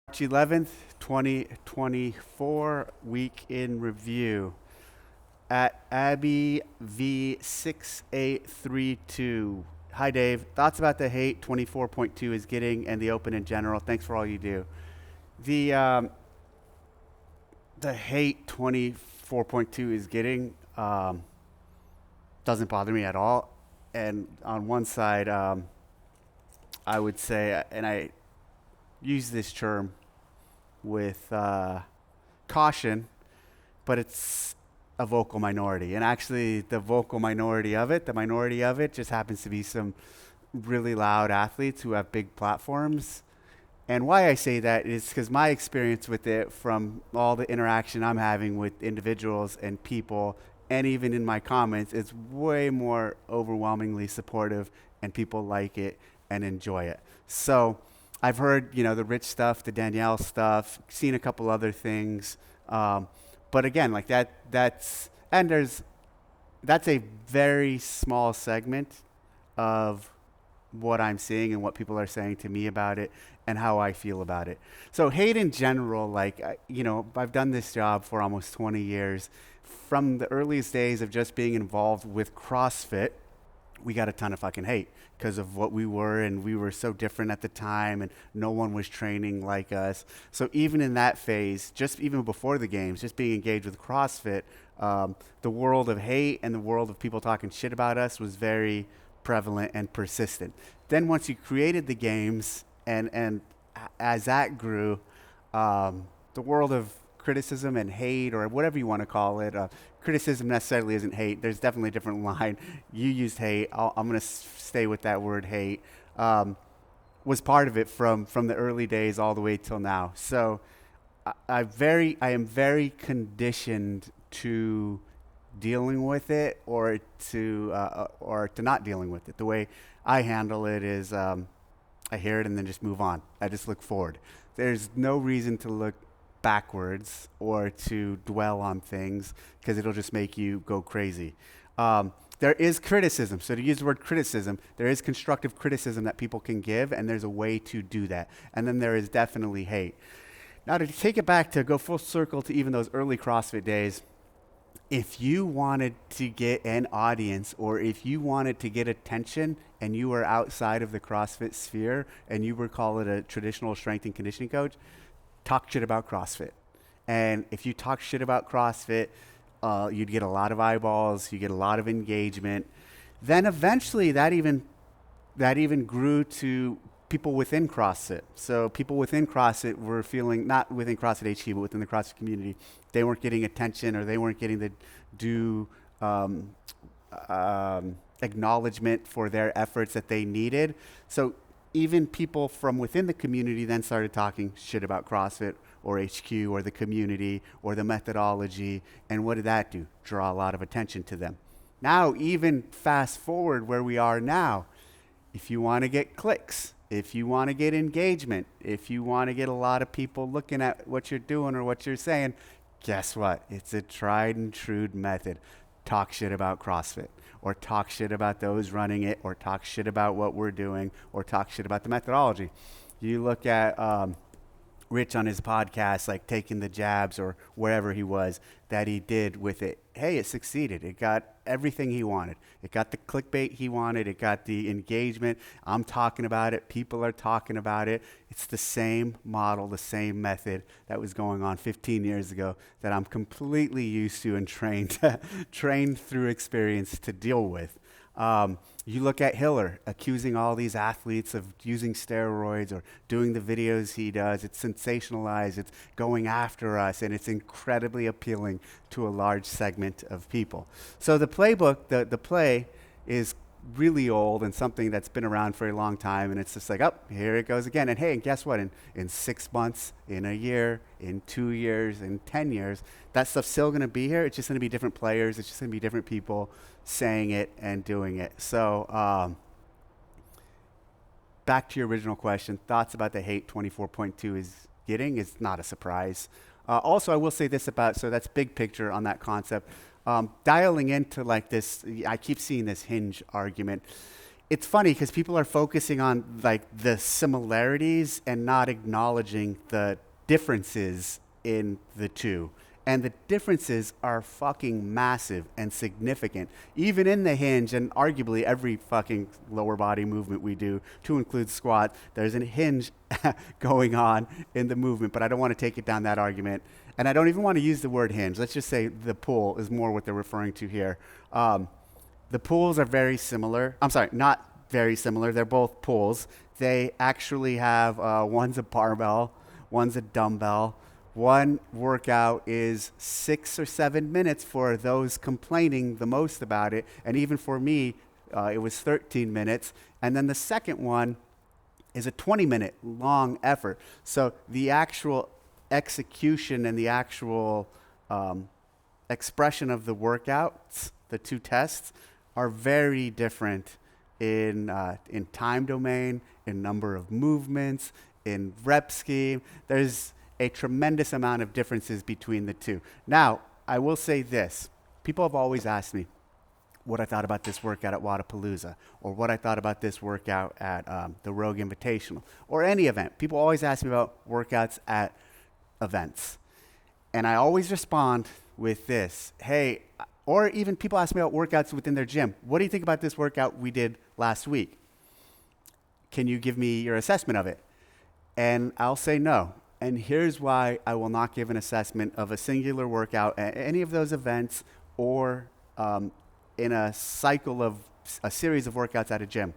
March 11th, 2024, week in review. At Abby V6832. Hi, Dave. Thoughts about the hate 24.2 is getting and the open in general. Thanks for all you do. The, um, the hate 24.2 is getting doesn't bother me at all. And on one side, I would say, and I use this term with caution, but it's a vocal minority. And actually, the vocal minority of it, the minority of it, just happens to be some really loud athletes who have big platforms. And why I say that is because my experience with it, from all the interaction I'm having with individuals and people, and even in my comments, is way more overwhelmingly supportive, and people like it and enjoy it. So I've heard, the Rich stuff, the Danielle stuff, seen a couple other things. But again, like that's a very small segment of what I'm seeing and what people are saying to me about it and how I feel about it. So hate in general, I've done this job for almost 20 years. From the earliest days of just being involved with CrossFit, we got a ton of fucking hate because of what we were, and we were so different at the time, and no one was training like us. So even in that phase, just even before the games, just being engaged with CrossFit, the world of hate and the world of people talking shit about us was very prevalent and persistent. Then once you created the games, and as that grew, the world of criticism and hate, or whatever you want to call it, criticism necessarily isn't hate. There's definitely a different line. You used hate. I'm going to stay with that word hate. Was part of it from the early days all the way till now. So I am very conditioned to dealing with it, or to not dealing with it. The way I handle it is I hear it and then just move on. I just look forward. There's no reason to look backwards or to dwell on things, because it'll just make you go crazy. There is criticism. So to use the word criticism, there is constructive criticism that people can give, and there's a way to do that. And then there is definitely hate. Now, to take it back, to go full circle to even those early CrossFit days, if you wanted to get an audience, or if you wanted to get attention and you were outside of the CrossFit sphere and you were called a traditional strength and conditioning coach, talk shit about CrossFit. And if you talk shit about CrossFit, you'd get a lot of eyeballs, you get a lot of engagement. Then eventually that even grew to people within CrossFit. So people within CrossFit were feeling, not within CrossFit HQ, but within the CrossFit community, they weren't getting attention, or they weren't getting the due acknowledgement for their efforts that they needed. So even people from within the community then started talking shit about CrossFit or HQ or the community or the methodology. And what did that do? Draw a lot of attention to them. Now, even fast forward where we are now, if you want to get clicks, if you want to get engagement, if you want to get a lot of people looking at what you're doing or what you're saying, guess what? It's a tried and true method. Talk shit about CrossFit, or talk shit about those running it, or talk shit about what we're doing, or talk shit about the methodology. You look at Rich on his podcast, like taking the jabs or wherever he was, that he did with it. Hey, it succeeded. It got everything he wanted. It got the clickbait he wanted. It got the engagement. I'm talking about it. People are talking about it. It's the same model, the same method that was going on 15 years ago that I'm completely used to and trained through experience to deal with. You look at Hiller accusing all these athletes of using steroids or doing the videos he does. It's sensationalized. It's going after us, and it's incredibly appealing to a large segment of people. So the playbook, the play is really old and something that's been around for a long time, and it's just like, oh, here it goes again. And hey, and guess what? In 6 months, in a year, in 2 years, in 10 years, that stuff's still going to be here. It's just going to be different players. It's just going to be different people saying it and doing it. So back to your original question, thoughts about the hate 24.2 is getting is not a surprise. Also, I will say this about, so that's big picture on that concept. Dialing into like this, I keep seeing this hinge argument. it's funny because people are focusing on like the similarities and not acknowledging the differences in the two. And the differences are fucking massive and significant, even in the hinge and arguably every fucking lower body movement we do, to include squat. There's a hinge going on in the movement, but I don't want to take it down that argument. And I don't even want to use the word hinge. Let's just say the pull is more what they're referring to here. The pulls are very similar. I'm sorry, not very similar. They're both pulls. They actually have one's a barbell, one's a dumbbell. One workout is 6 or 7 minutes for those complaining the most about it. And even for me, it was 13 minutes. And then the second one is a 20-minute long effort. So the actual execution and the actual expression of the workouts, the two tests, are very different in time domain, in number of movements, in rep scheme. There's a tremendous amount of differences between the two. Now, I will say this. People have always asked me what I thought about this workout at Wadapalooza, or what I thought about this workout at the Rogue Invitational, or any event. People always ask me about workouts at events. And I always respond with this. Hey, or even people ask me about workouts within their gym. What do you think about this workout we did last week? Can you give me your assessment of it? And I'll say no. And here's why I will not give an assessment of a singular workout at any of those events or in a cycle of a series of workouts at a gym.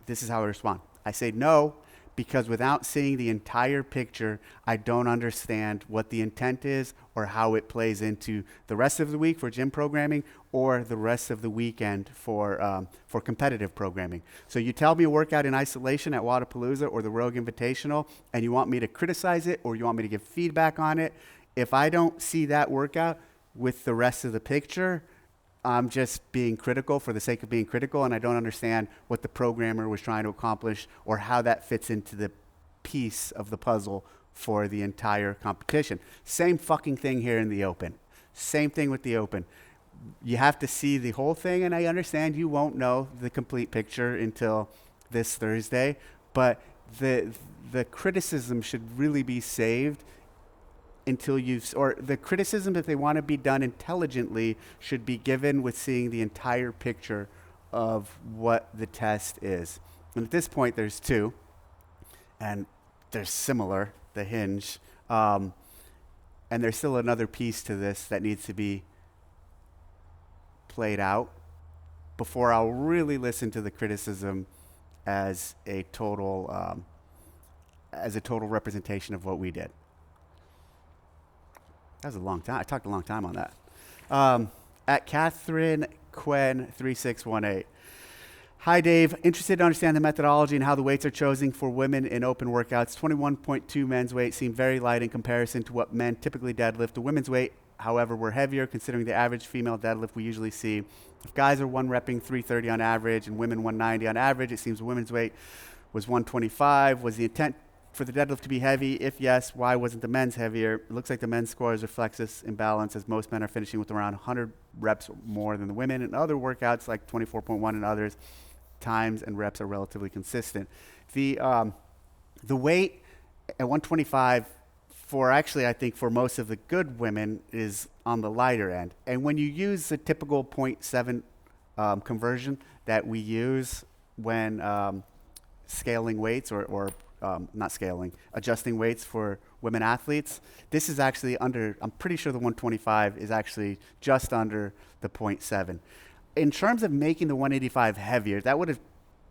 This is how I respond. I say no because without seeing the entire picture, I don't understand what the intent is or how it plays into the rest of the week for gym programming or the rest of the weekend for competitive programming. So you tell me a workout in isolation at Wadapalooza or the Rogue Invitational, and you want me to criticize it or you want me to give feedback on it. If I don't see that workout with the rest of the picture, I'm just being critical for the sake of being critical, and I don't understand what the programmer was trying to accomplish or how that fits into the piece of the puzzle for the entire competition. Same fucking thing here in the Open. Same thing with the Open. You have to see the whole thing, and I understand you won't know the complete picture until this Thursday, but the criticism should really be saved until or the criticism, if they want to be done intelligently, should be given with seeing the entire picture of what the test is. And at this point, there's two, and they're similar, the hinge, and there's still another piece to this that needs to be played out before I'll really listen to the criticism as a total representation of what we did. That was a long time. I talked a long time on that. At Catherine Quen 3618. Hi, Dave. Interested to understand the methodology and how the weights are chosen for women in open workouts. 21.2 men's weight seemed very light in comparison to what men typically deadlift. The women's weight, however, were heavier considering the average female deadlift we usually see. If guys are one repping 330 on average and women 190 on average, it seems the women's weight was 125. Was the intent for the deadlift to be heavy? If yes, why wasn't the men's heavier? It looks like the men's scores reflects this imbalance as most men are finishing with around 100 reps more than the women. In other workouts like 24.1 and others, times and reps are relatively consistent. The weight at 125 for actually, I think for most of the good women is on the lighter end. And when you use the typical 0.7 conversion that we use when scaling weights or not scaling, adjusting weights for women athletes, this is actually under, I'm pretty sure the 125 is actually just under the 0.7. In terms of making the 185 heavier, that would have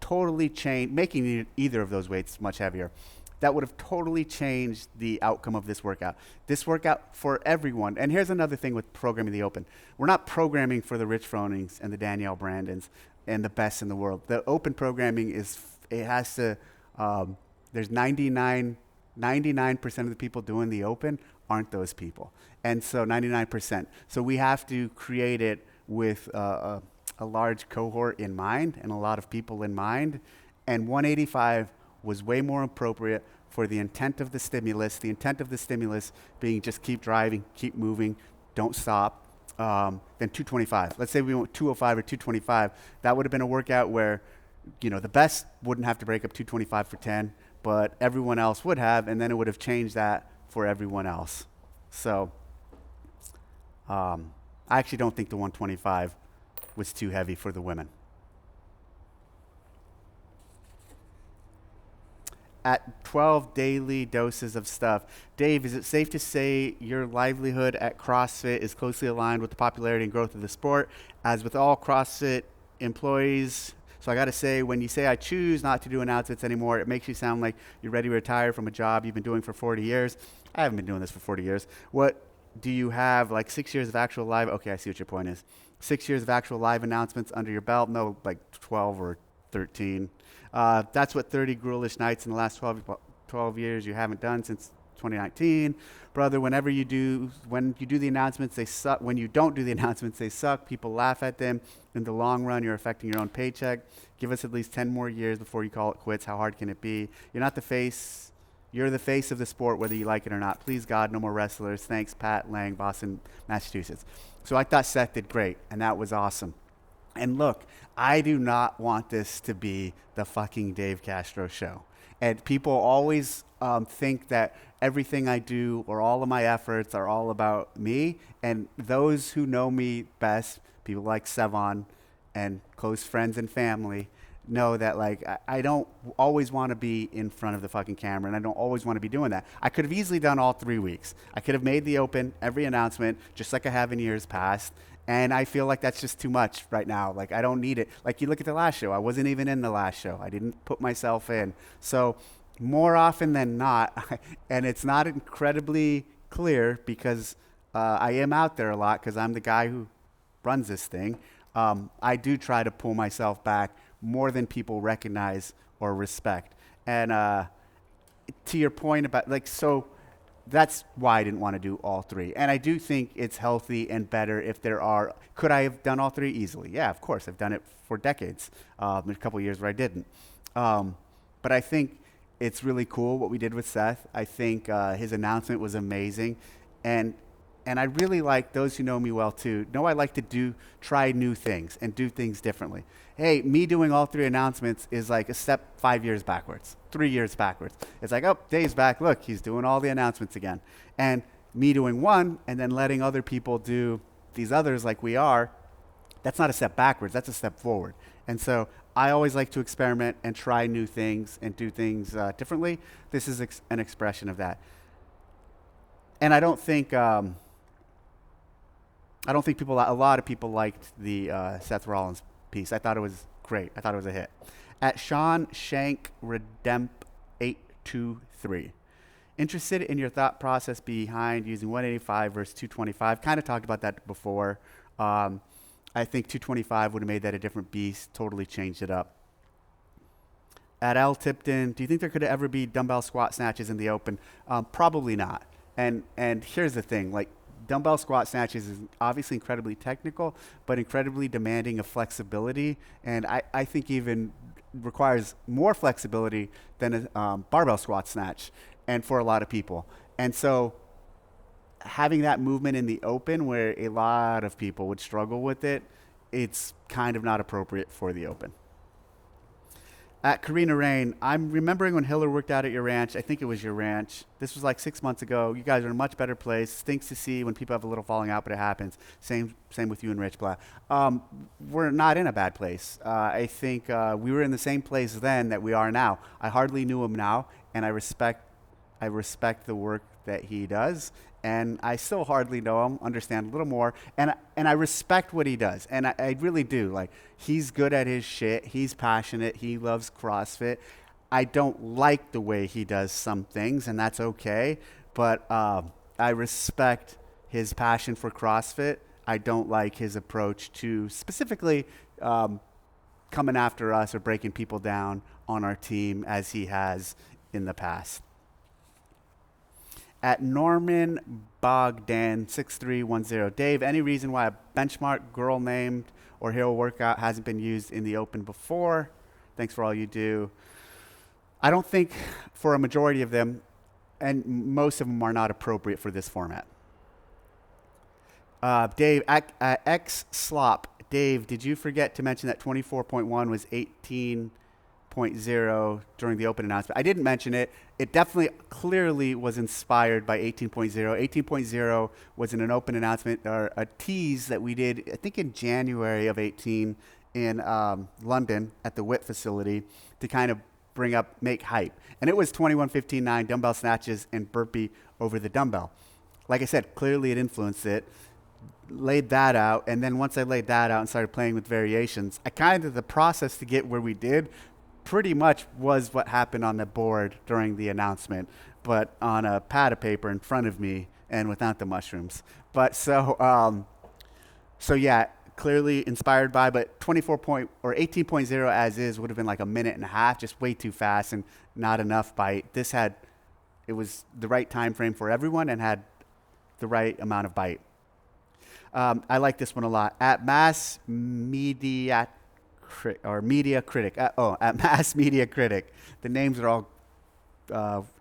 totally changed, making either of those weights much heavier, that would have totally changed the outcome of this workout. This workout for everyone, and here's another thing with programming the Open. We're not programming for the Rich Fronings and the Danielle Brandons and the best in the world. The Open programming is, it has to, there's 99% of the people doing the Open aren't those people. And so 99%. So we have to create it with a large cohort in mind and a lot of people in mind. And 185 was way more appropriate for the intent of the stimulus. The intent of the stimulus being just keep driving, keep moving, don't stop. Than 225. Let's say we went 205 or 225. That would have been a workout where the best wouldn't have to break up 225 for 10, but everyone else would have, and then it would have changed that for everyone else. So I actually don't think the 125 was too heavy for the women. At 12 daily doses of stuff. Dave, is it safe to say your livelihood at CrossFit is closely aligned with the popularity and growth of the sport? As with all CrossFit employees, so I got to say, when you say I choose not to do announcements anymore, it makes you sound like you're ready to retire from a job you've been doing for 40 years. I haven't been doing this for 40 years. What do you have, like 6 years of actual live? Okay, I see what your point is. 6 years of actual live announcements under your belt? No, like 12 or 13. That's what 30 ghoulish nights in the last 12 years you haven't done since 2019. Brother, when you do the announcements, they suck. When you don't do the announcements, they suck. People laugh at them. In the long run, you're affecting your own paycheck. Give us at least 10 more years before you call it quits. How hard can it be? You're not the face. You're the face of the sport, whether you like it or not. Please, God, no more wrestlers. Thanks, Pat Lang, Boston, Massachusetts. So I thought Seth did great, and that was awesome. And look, I do not want this to be the fucking Dave Castro show. And people always think that everything I do or all of my efforts are all about me. And those who know me best, people like Sevon and close friends and family, know that I don't always want to be in front of the fucking camera, and I don't always want to be doing that. I could have easily done all 3 weeks. I could have made the open every announcement, just like I have in years past. And I feel like that's just too much right now. Like, I don't need it. Like, you look at the last show. I wasn't even in the last show. I didn't put myself in. So more often than not, and it's not incredibly clear because I am out there a lot because I'm the guy who runs this thing. I do try to pull myself back more than people recognize or respect. And to your point about, that's why I didn't want to do all 3. And I do think it's healthy and better if there are. Could I have done all 3 easily? Yeah, of course. I've done it for decades. A couple of years where I didn't. But I think it's really cool what we did with Seth. I think his announcement was amazing. And I really like, those who know me well too, know I like to try new things and do things differently. Hey, me doing all 3 announcements is like a step 5 years backwards, 3 years backwards. It's like, oh, Dave's back. Look, he's doing all the announcements again. And me doing one and then letting other people do these others like we are, that's not a step backwards. That's a step forward. And so I always like to experiment and try new things and do things differently. This is an expression of that. And I don't think a lot of people liked the Seth Rollins piece. I thought it was great. I thought it was a hit. At Sean Shank Redemp 823. Interested in your thought process behind using 185 versus 225. Kind of talked about that before. I think 225 would have made that a different beast, totally changed it up. At L Tipton, do you think there could ever be dumbbell squat snatches in the open? Probably not. And here's the thing, dumbbell squat snatches is obviously incredibly technical, but incredibly demanding of flexibility, and I think even requires more flexibility than a barbell squat snatch, and for a lot of people. And so having that movement in the open where a lot of people would struggle with it, it's kind of not appropriate for the open. At Karina Rain, I'm remembering when Hiller worked out at your ranch. I think it was your ranch. This was like 6 months ago. You guys are in a much better place. Stinks to see when people have a little falling out, but it happens. Same with you and Rich Black. We're not in a bad place. I think we were in the same place then that we are now. I hardly knew him now, and I respect the work that he does. And I still hardly know him, understand a little more, and I respect what he does, and I really do. He's good at his shit, he's passionate, he loves CrossFit. I don't like the way he does some things, and that's okay, but I respect his passion for CrossFit. I don't like his approach to specifically coming after us or breaking people down on our team as he has in the past. At Norman Bogdan 6310, Dave, any reason why a benchmark girl named or hero workout hasn't been used in the open before? Thanks for all you do. I don't think for a majority of them, and most of them are not appropriate for this format. Dave, X Slop, Dave, did you forget to mention that 24.1 was 18.0 during the open announcement? I didn't mention it. It definitely clearly was inspired by 18.0. 18.0 was in an open announcement or a tease that we did, I think in January of 18 in London at the WIT facility to kind of make hype. And it was 21:15.9 dumbbell snatches and burpee over the dumbbell. Like I said, clearly it influenced it. Laid that out, and then once I laid that out and started playing with variations, the process to get where we did pretty much was what happened on the board during the announcement, but on a pad of paper in front of me and without the mushrooms. But so yeah, clearly inspired by, but 18.0 as is would have been like a minute and a half, just way too fast and not enough bite. It was the right time frame for everyone and had the right amount of bite. I like this one a lot. At Mass Media Critic. At Mass Media Critic. The names are all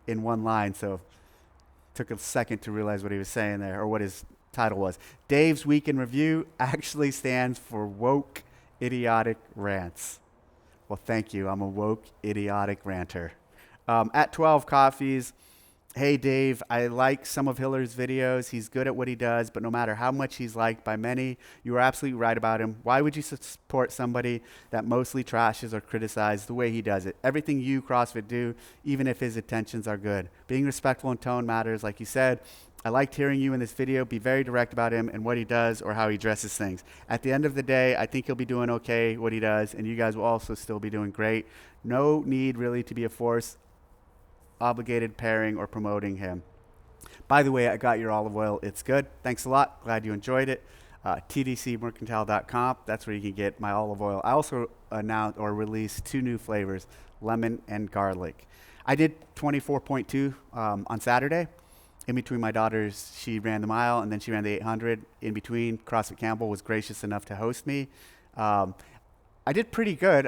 in one line, so took a second to realize what he was saying there, or what his title was. Dave's Week in Review actually stands for Woke Idiotic Rants. Well, thank you. I'm a woke, idiotic ranter. At 12 Coffees. Hey, Dave, I like some of Hiller's videos. He's good at what he does, but no matter how much he's liked by many, you are absolutely right about him. Why would you support somebody that mostly trashes or criticizes the way he does it? Everything you, CrossFit, do, even if his intentions are good. Being respectful and tone matters, like you said. I liked hearing you in this video be very direct about him and what he does or how he addresses things. At the end of the day, I think he'll be doing okay what he does, and you guys will also still be doing great. No need really to be a force obligated pairing or promoting him. By the way, I got your olive oil. It's good. Thanks a lot. Glad you enjoyed it. tdcmercantile.com. That's where you can get my olive oil. I also announced or released 2 new flavors, lemon and garlic. I did 24.2 on Saturday. In between my daughters, she ran the mile and then she ran the 800. In between, CrossFit Campbell was gracious enough to host me. I did pretty good.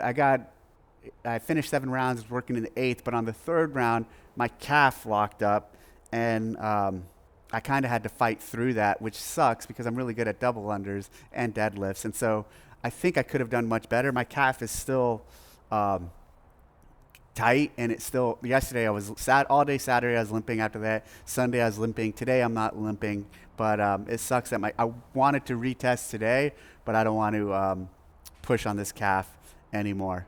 I finished 7 rounds, working in the 8th, but on the 3rd round, my calf locked up, and I kind of had to fight through that, which sucks because I'm really good at double unders and deadlifts, and so I think I could have done much better. My calf is still tight, and it's still, yesterday I was all day Saturday I was limping. After that, Sunday I was limping. Today I'm not limping, but it sucks that I wanted to retest today, but I don't want to push on this calf anymore.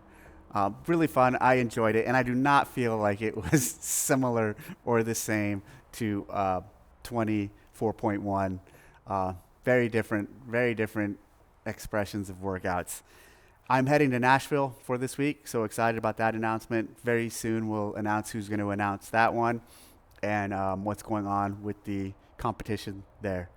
Really fun. I enjoyed it, and I do not feel like it was similar or the same to 24.1. Very different expressions of workouts. I'm heading to Nashville for this week, so excited about that announcement. Very soon we'll announce who's going to announce that one and what's going on with the competition there.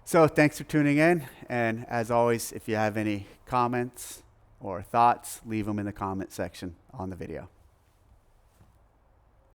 So thanks for tuning in, and as always, if you have any comments or thoughts, leave them in the comment section on the video.